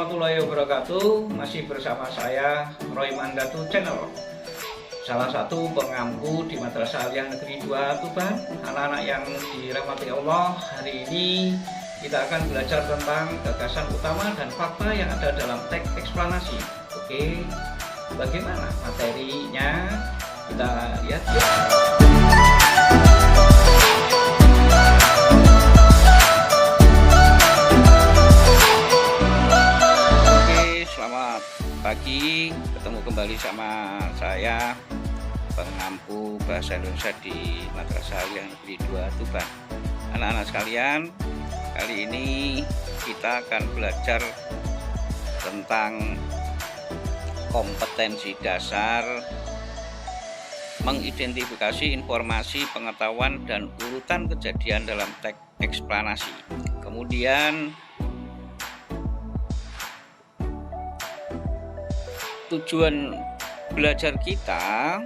warahmatullahi wabarakatuh. Masih bersama saya Roy Mandatu Channel, salah satu pengampu di Madrasah Aliyah Negeri 2 Tuban. Anak-anak yang dirahmati Allah, hari ini kita akan belajar tentang gagasan utama dan fakta yang ada dalam teks eksplanasi. Oke, bagaimana materinya? Kita lihat ya. Pagi, ketemu kembali sama saya, pengampu bahasa Indonesia di Madrasah Aliyah Negeri 2 Tuban. Anak-anak sekalian, kali ini kita akan belajar tentang kompetensi dasar mengidentifikasi informasi, pengetahuan, dan urutan kejadian dalam teks eksplanasi. Kemudian tujuan belajar kita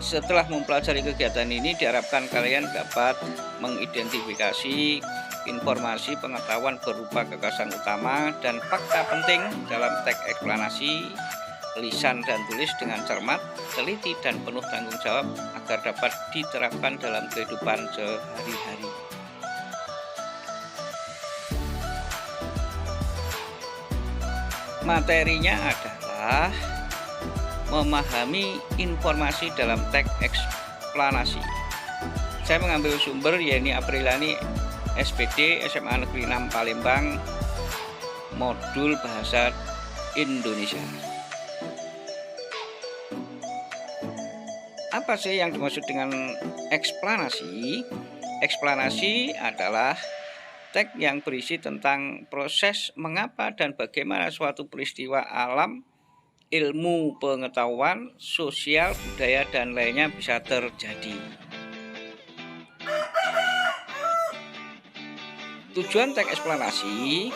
setelah mempelajari kegiatan ini diharapkan kalian dapat mengidentifikasi informasi pengetahuan berupa gagasan utama dan fakta penting dalam teks eksplanasi, lisan dan tulis dengan cermat, teliti dan penuh tanggung jawab agar dapat diterapkan dalam kehidupan sehari-hari. Materinya adalah memahami informasi dalam teks eksplanasi. Saya mengambil sumber yaitu Aprilani SPD SMA Negeri 6 Palembang, modul bahasa Indonesia. Apa sih yang dimaksud dengan eksplanasi? Eksplanasi adalah teks yang berisi tentang proses mengapa dan bagaimana suatu peristiwa alam, ilmu, pengetahuan, sosial, budaya, dan lainnya bisa terjadi. Tujuan teks eksplanasi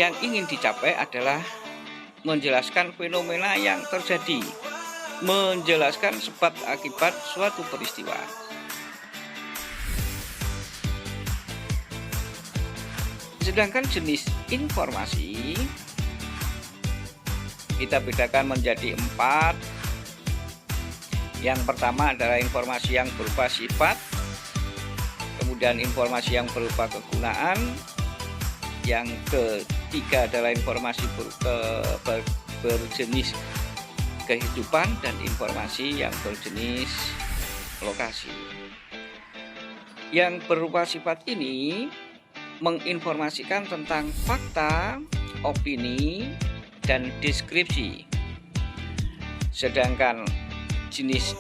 yang ingin dicapai adalah menjelaskan fenomena yang terjadi, menjelaskan sebab akibat suatu peristiwa. Sedangkan jenis informasi kita bedakan menjadi 4. Yang pertama adalah informasi yang berupa sifat, kemudian informasi yang berupa kegunaan, yang ketiga adalah informasi berjenis kehidupan, dan informasi yang berjenis lokasi. Yang berupa sifat ini menginformasikan tentang fakta, opini, dan deskripsi. Sedangkan jenis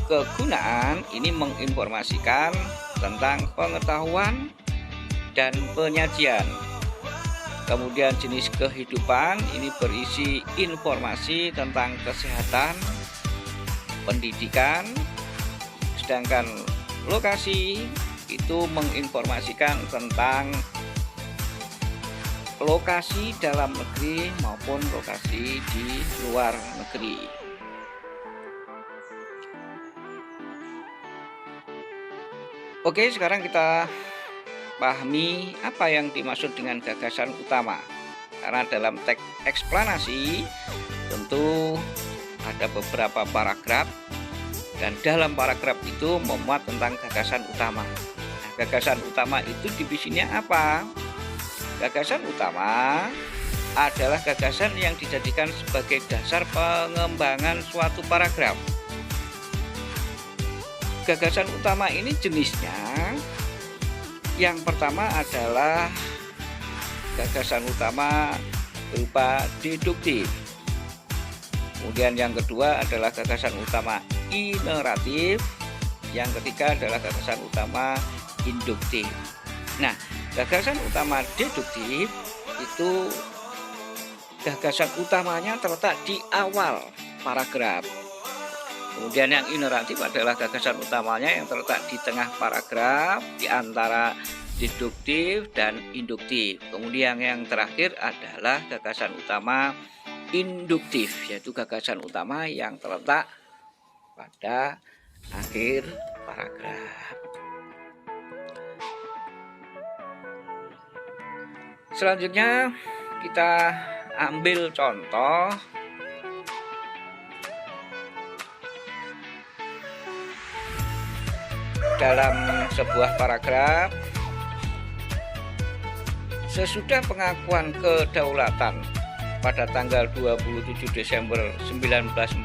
kegunaan ini menginformasikan tentang pengetahuan dan penyajian. Kemudian jenis kehidupan ini berisi informasi tentang kesehatan, pendidikan. Sedangkan lokasi itu menginformasikan tentang lokasi dalam negeri maupun lokasi di luar negeri. Oke, sekarang kita pahami apa yang dimaksud dengan gagasan utama. Karena dalam teks eksplanasi tentu ada beberapa paragraf, dan dalam paragraf itu memuat tentang gagasan utama. Gagasan utama itu divisinya apa? Gagasan utama adalah gagasan yang dijadikan sebagai dasar pengembangan suatu paragraf. Gagasan utama ini jenisnya, yang pertama adalah gagasan utama berupa deduktif. Kemudian yang kedua adalah gagasan utama ineratif. Yang ketiga adalah gagasan utama induktif. Nah, gagasan utama deduktif itu gagasan utamanya terletak di awal paragraf. Kemudian yang ineratif adalah gagasan utamanya yang terletak di tengah paragraf, di antara deduktif dan induktif. Kemudian yang terakhir adalah gagasan utama induktif, yaitu gagasan utama yang terletak pada akhir paragraf. Selanjutnya kita ambil contoh dalam sebuah paragraf. Sesudah pengakuan kedaulatan pada tanggal 27 Desember 1949,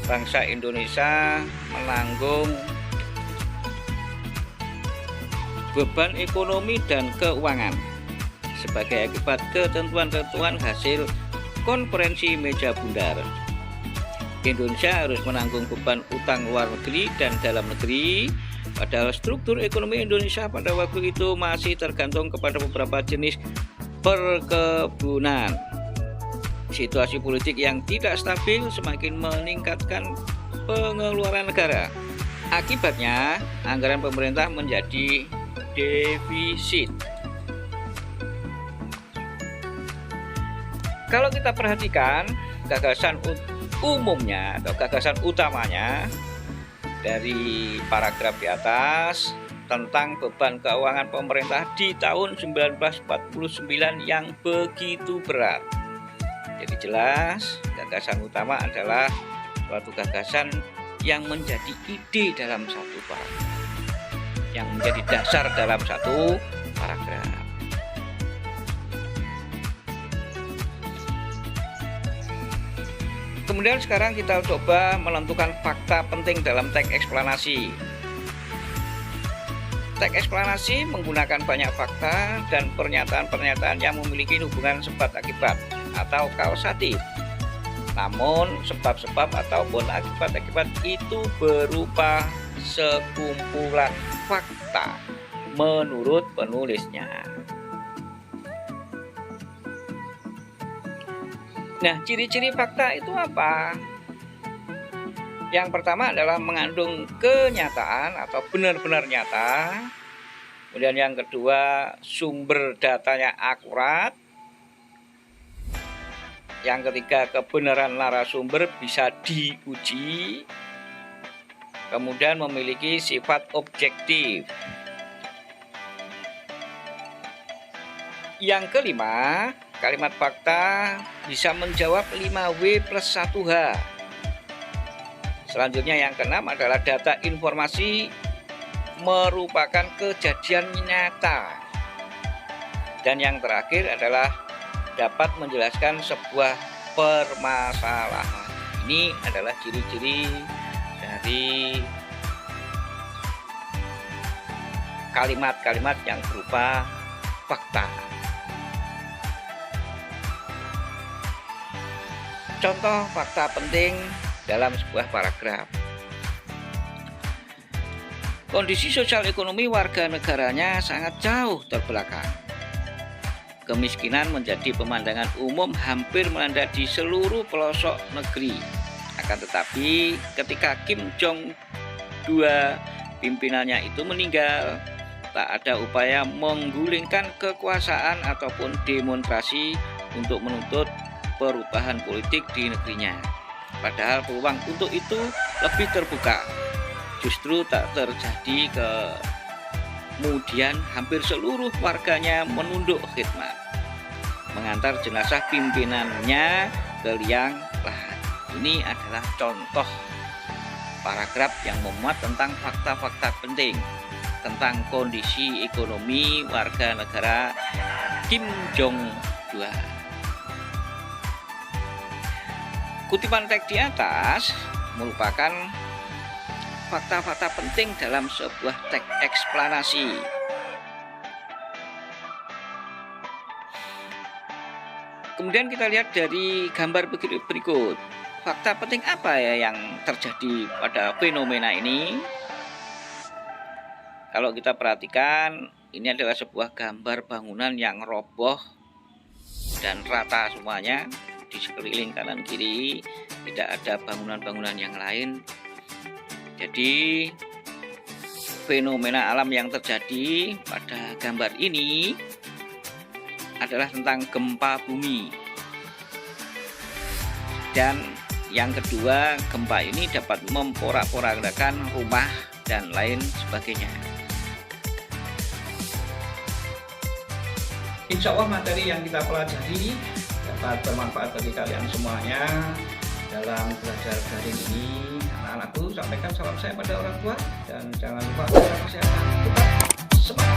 bangsa Indonesia menanggung beban ekonomi dan keuangan sebagai akibat ketentuan-ketentuan hasil konferensi meja bundar. Indonesia harus menanggung beban utang luar negeri dan dalam negeri, padahal struktur ekonomi Indonesia pada waktu itu masih tergantung kepada beberapa jenis perkebunan. Situasi politik yang tidak stabil semakin meningkatkan pengeluaran negara. Akibatnya, anggaran pemerintah menjadi defisit. Kalau kita perhatikan gagasan umumnya atau gagasan utamanya dari paragraf di atas tentang beban keuangan pemerintah di tahun 1949 yang begitu berat. Jadi jelas gagasan utama adalah suatu gagasan yang menjadi ide dalam satu paragraf, yang menjadi dasar dalam satu paragraf. Kemudian sekarang kita coba menentukan fakta penting dalam teks eksplanasi. Teks eksplanasi menggunakan banyak fakta dan pernyataan-pernyataan yang memiliki hubungan sebab akibat atau kausatif. Namun sebab-sebab ataupun akibat-akibat itu berupa sekumpulan fakta menurut penulisnya. Nah, ciri-ciri fakta itu apa? Yang pertama adalah mengandung kenyataan atau benar-benar nyata. Kemudian yang kedua, sumber datanya akurat. Yang ketiga, kebenaran narasumber bisa diuji. Kemudian memiliki sifat objektif. Yang kelima, kalimat fakta bisa menjawab 5W plus 1H. Selanjutnya yang keenam adalah data informasi merupakan kejadian nyata. Dan yang terakhir adalah dapat menjelaskan sebuah permasalahan. Ini adalah ciri-ciri dari kalimat-kalimat yang berupa fakta. Contoh fakta penting dalam sebuah paragraf. Kondisi sosial ekonomi warga negaranya sangat jauh terbelakang. Kemiskinan menjadi pemandangan umum hampir melanda di seluruh pelosok negeri. Akan tetapi ketika Kim Jong II pimpinannya itu meninggal, tak ada upaya menggulingkan kekuasaan ataupun demonstrasi untuk menuntut perubahan politik di negerinya. Padahal peluang untuk itu lebih terbuka. Justru tak terjadi, kemudian hampir seluruh warganya menunduk khidmat, mengantar jenazah pimpinannya ke liang lahat. Ini adalah contoh paragraf yang memuat tentang fakta-fakta penting tentang kondisi ekonomi warga negara Kim Jong II. Kutipan teks di atas merupakan fakta-fakta penting dalam sebuah teks eksplanasi. Kemudian kita lihat dari gambar berikut. Fakta penting apa ya yang terjadi pada fenomena ini? Kalau kita perhatikan, ini adalah sebuah gambar bangunan yang roboh dan rata semuanya. Di sekeliling kanan kiri tidak ada bangunan-bangunan yang lain. Jadi fenomena alam yang terjadi pada gambar ini adalah tentang gempa bumi. Dan yang kedua, gempa ini dapat memporak-porandakan rumah dan lain sebagainya. Insya Allah materi yang kita pelajari dapat bermanfaat bagi kalian semuanya dalam belajar daring ini. Anak-anakku, sampaikan salam saya pada orang tua dan jangan lupa jaga kesehatan. Tetap semangat.